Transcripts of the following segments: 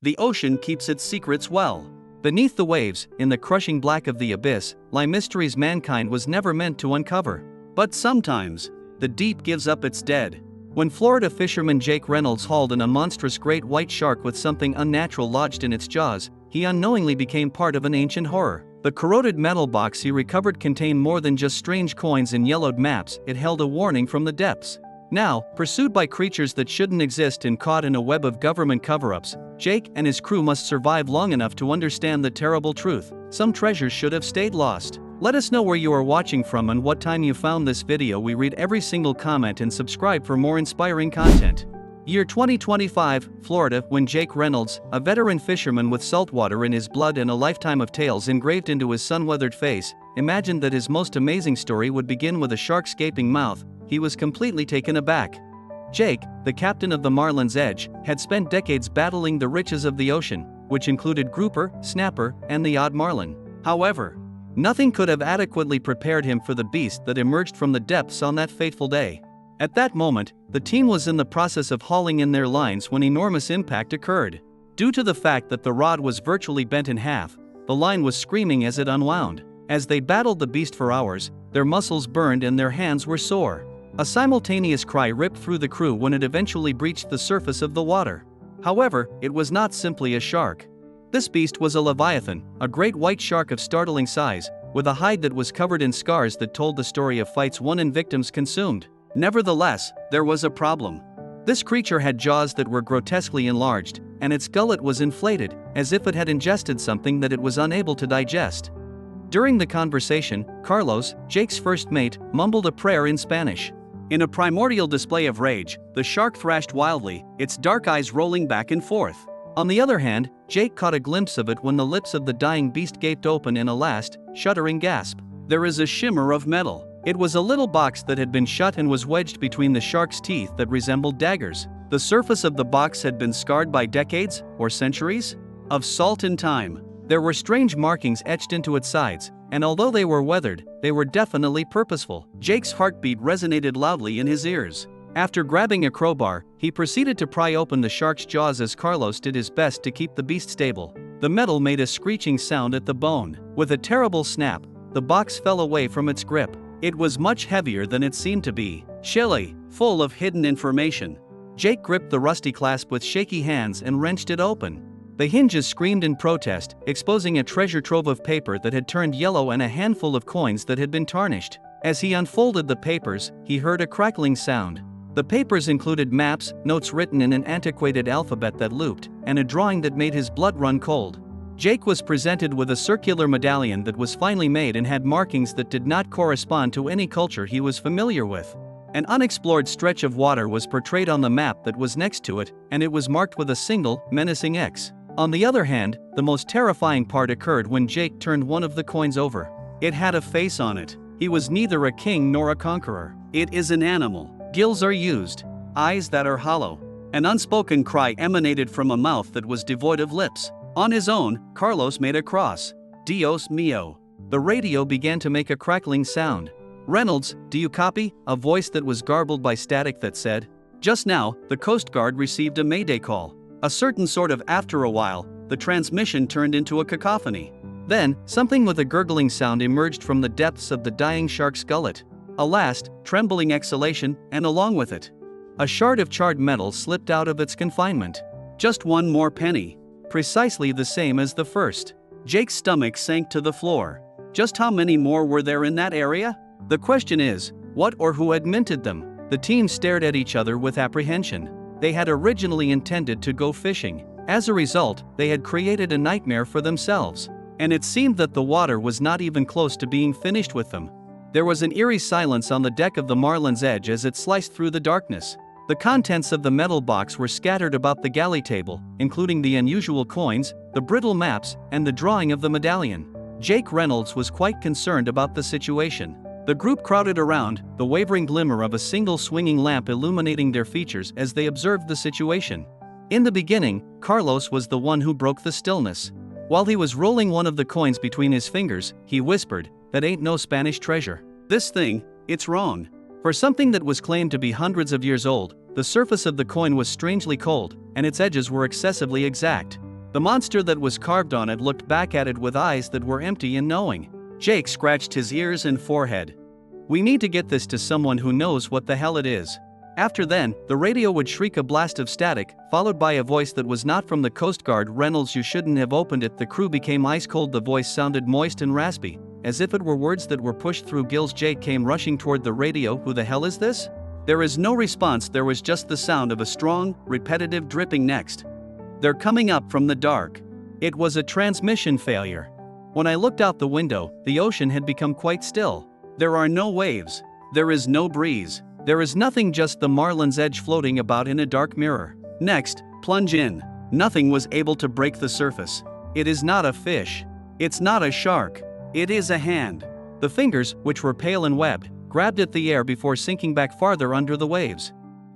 The ocean keeps its secrets well. Beneath the waves, in the crushing black of the abyss, lie mysteries mankind was never meant to uncover. But sometimes, the deep gives up its dead. When Florida fisherman Jake Reynolds hauled in a monstrous great white shark with something unnatural lodged in its jaws, he unknowingly became part of an ancient horror. The corroded metal box he recovered contained more than just strange coins and yellowed maps, it held a warning from the depths. Now, pursued by creatures that shouldn't exist and caught in a web of government cover-ups, Jake and his crew must survive long enough to understand the terrible truth. Some treasures should have stayed lost. Let us know where you are watching from and what time you found this video. We read every single comment and subscribe for more inspiring content. Year 2025, Florida, when Jake Reynolds, a veteran fisherman with saltwater in his blood and a lifetime of tales engraved into his sun-weathered face, imagined that his most amazing story would begin with a shark's gaping mouth, he was completely taken aback. Jake, the captain of the Marlin's Edge, had spent decades battling the riches of the ocean, which included grouper, snapper, and the odd marlin. However, nothing could have adequately prepared him for the beast that emerged from the depths on that fateful day. At that moment, the team was in the process of hauling in their lines when enormous impact occurred. Due to the fact that the rod was virtually bent in half, the line was screaming as it unwound. As they battled the beast for hours, their muscles burned and their hands were sore. A simultaneous cry ripped through the crew when it eventually breached the surface of the water. However, it was not simply a shark. This beast was a leviathan, a great white shark of startling size, with a hide that was covered in scars that told the story of fights won and victims consumed. Nevertheless, there was a problem. This creature had jaws that were grotesquely enlarged, and its gullet was inflated, as if it had ingested something that it was unable to digest. During the conversation, Carlos, Jake's first mate, mumbled a prayer in Spanish. In a primordial display of rage, the shark thrashed wildly, its dark eyes rolling back and forth. On the other hand, Jake caught a glimpse of it when the lips of the dying beast gaped open in a last, shuddering gasp. There is a shimmer of metal. It was a little box that had been shut and was wedged between the shark's teeth that resembled daggers. The surface of the box had been scarred by decades, or centuries, of salt and time. There were strange markings etched into its sides, and although they were weathered, they were definitely purposeful. Jake's heartbeat resonated loudly in his ears. After grabbing a crowbar, he proceeded to pry open the shark's jaws as Carlos did his best to keep the beast stable. The metal made a screeching sound at the bone. With a terrible snap, the box fell away from its grip. It was much heavier than it seemed to be, chilly, full of hidden information. Jake gripped the rusty clasp with shaky hands and wrenched it open. The hinges screamed in protest, exposing a treasure trove of paper that had turned yellow and a handful of coins that had been tarnished. As he unfolded the papers, he heard a crackling sound. The papers included maps, notes written in an antiquated alphabet that looped, and a drawing that made his blood run cold. Jake was presented with a circular medallion that was finely made and had markings that did not correspond to any culture he was familiar with. An unexplored stretch of water was portrayed on the map that was next to it, and it was marked with a single, menacing X. On the other hand, the most terrifying part occurred when Jake turned one of the coins over. It had a face on it. He was neither a king nor a conqueror. It is an animal. Gills are used. Eyes that are hollow. An unspoken cry emanated from a mouth that was devoid of lips. On his own, Carlos made a cross. Dios mío. The radio began to make a crackling sound. Reynolds, do you copy? A voice that was garbled by static that said. Just now, the Coast Guard received a mayday call. A certain sort of after a while, the transmission turned into a cacophony. Then, something with a gurgling sound emerged from the depths of the dying shark's gullet. A last, trembling exhalation, and along with it, a shard of charred metal slipped out of its confinement. Just one more penny. Precisely the same as the first. Jake's stomach sank to the floor. Just how many more were there in that area? The question is, what or who had minted them? The team stared at each other with apprehension. They had originally intended to go fishing. As a result, they had created a nightmare for themselves. And it seemed that the water was not even close to being finished with them. There was an eerie silence on the deck of the Marlin's Edge as it sliced through the darkness. The contents of the metal box were scattered about the galley table, including the unusual coins, the brittle maps, and the drawing of the medallion. Jake Reynolds was quite concerned about the situation. The group crowded around, the wavering glimmer of a single swinging lamp illuminating their features as they observed the situation. In the beginning, Carlos was the one who broke the stillness. While he was rolling one of the coins between his fingers, he whispered, "That ain't no Spanish treasure. This thing, it's wrong." For something that was claimed to be hundreds of years old, the surface of the coin was strangely cold, and its edges were excessively exact. The monster that was carved on it looked back at it with eyes that were empty and knowing. Jake scratched his ears and forehead. "We need to get this to someone who knows what the hell it is." After then, the radio would shriek a blast of static, followed by a voice that was not from the Coast Guard. "Reynolds, you shouldn't have opened it." The crew became ice cold. The voice sounded moist and raspy, as if it were words that were pushed through gills. Jake came rushing toward the radio. "Who the hell is this?" There is no response. There was just the sound of a strong, repetitive dripping. "Next. They're coming up from the dark." It was a transmission failure. When I looked out the window, the ocean had become quite still. There are no waves. There is no breeze. There is nothing, just the Marlin's Edge floating about in a dark mirror. "Next, plunge in." Nothing was able to break the surface. It is not a fish. It's not a shark. It is a hand. The fingers, which were pale and webbed, grabbed at the air before sinking back farther under the waves.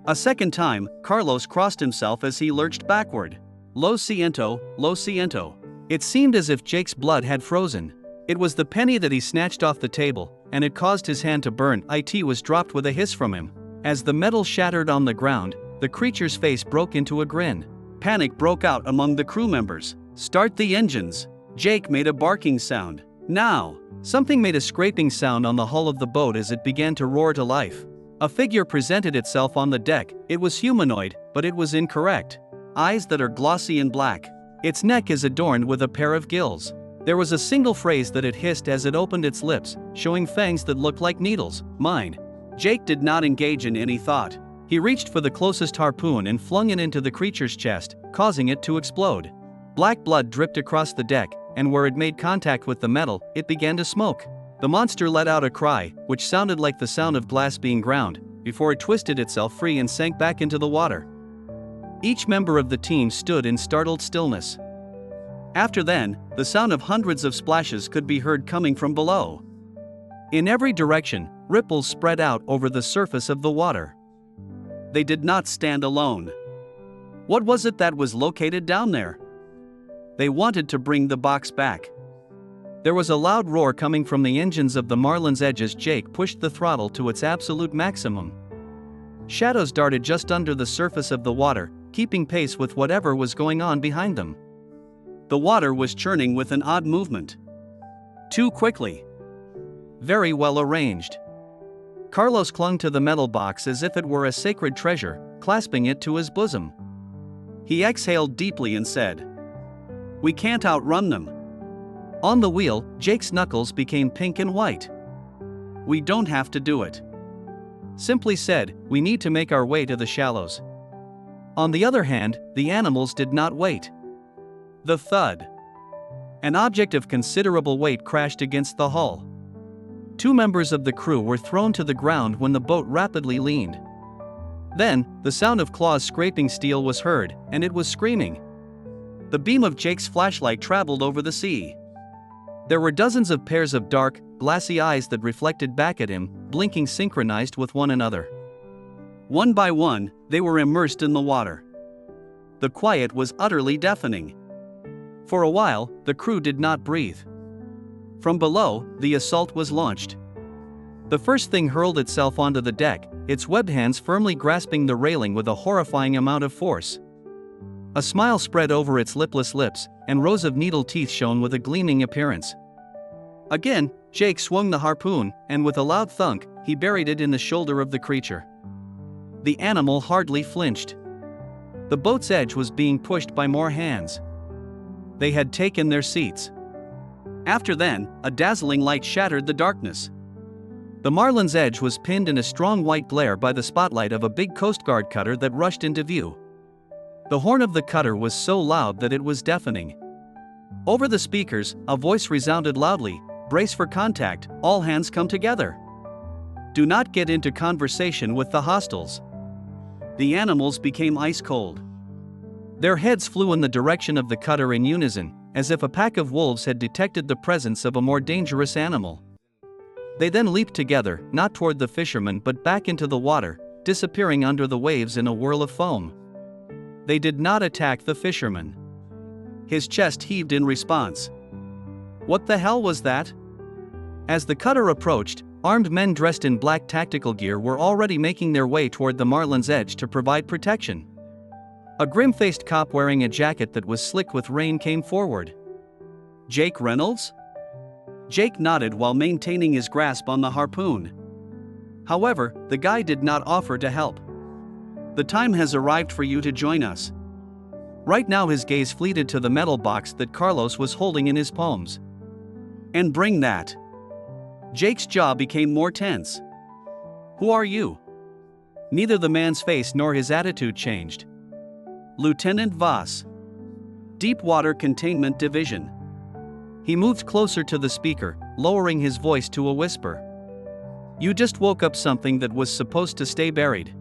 A second time, Carlos crossed himself as he lurched backward. Lo siento, lo siento. It seemed as if Jake's blood had frozen. It was the penny that he snatched off the table, and it caused his hand to burn. It was dropped with a hiss from him. As the metal shattered on the ground, the creature's face broke into a grin. Panic broke out among the crew members. "Start the engines." Jake made a barking sound. "Now." Something made a scraping sound on the hull of the boat as it began to roar to life. A figure presented itself on the deck. It was humanoid, but it was incorrect. Eyes that are glossy and black. Its neck is adorned with a pair of gills. There was a single phrase that it hissed as it opened its lips, showing fangs that looked like needles. "Mine." Jake did not engage in any thought. He reached for the closest harpoon and flung it into the creature's chest, causing it to explode. Black blood dripped across the deck, and where it made contact with the metal, it began to smoke. The monster let out a cry, which sounded like the sound of glass being ground, before it twisted itself free and sank back into the water. Each member of the team stood in startled stillness. After then, the sound of hundreds of splashes could be heard coming from below. In every direction, ripples spread out over the surface of the water. They did not stand alone. What was it that was located down there? They wanted to bring the box back. There was a loud roar coming from the engines of the Marlin's Edge as Jake pushed the throttle to its absolute maximum. Shadows darted just under the surface of the water, keeping pace with whatever was going on behind them. The water was churning with an odd movement. Too quickly. Very well arranged. Carlos clung to the metal box as if it were a sacred treasure, clasping it to his bosom. He exhaled deeply and said, "We can't outrun them." On the wheel, Jake's knuckles became pink and white. "We don't have to do it." Simply said, "We need to make our way to the shallows." On the other hand, the animals did not wait. The thud. An object of considerable weight crashed against the hull. 2 members of the crew were thrown to the ground when the boat rapidly leaned. Then, the sound of claws scraping steel was heard, and it was screaming. The beam of Jake's flashlight traveled over the sea. There were dozens of pairs of dark, glassy eyes that reflected back at him, blinking synchronized with one another. One by one, they were immersed in the water. The quiet was utterly deafening. For a while, the crew did not breathe. From below, the assault was launched. The first thing hurled itself onto the deck, its webbed hands firmly grasping the railing with a horrifying amount of force. A smile spread over its lipless lips, and rows of needle teeth shone with a gleaming appearance. Again, Jake swung the harpoon, and with a loud thunk, he buried it in the shoulder of the creature. The animal hardly flinched. The boat's edge was being pushed by more hands. They had taken their seats. After then, a dazzling light shattered the darkness. The Marlin's Edge was pinned in a strong white glare by the spotlight of a big Coast Guard cutter that rushed into view. The horn of the cutter was so loud that it was deafening. Over the speakers, a voice resounded loudly, "Brace for contact, all hands come together. Do not get into conversation with the hostiles." The animals became ice cold. Their heads flew in the direction of the cutter in unison, as if a pack of wolves had detected the presence of a more dangerous animal. They then leaped together, not toward the fishermen but back into the water, disappearing under the waves in a whirl of foam. They did not attack the fisherman. His chest heaved in response. What the hell was that? As the cutter approached, armed men dressed in black tactical gear were already making their way toward the Marlin's Edge to provide protection. A grim-faced cop wearing a jacket that was slick with rain came forward. "Jake Reynolds?" Jake nodded while maintaining his grasp on the harpoon. However, the guy did not offer to help. "The time has arrived for you to join us." Right now his gaze fleeted to the metal box that Carlos was holding in his palms. "And bring that." Jake's jaw became more tense. "Who are you?" Neither the man's face nor his attitude changed. "Lieutenant Voss. Deepwater Containment Division." He moved closer to the speaker, lowering his voice to a whisper. "You just woke up something that was supposed to stay buried."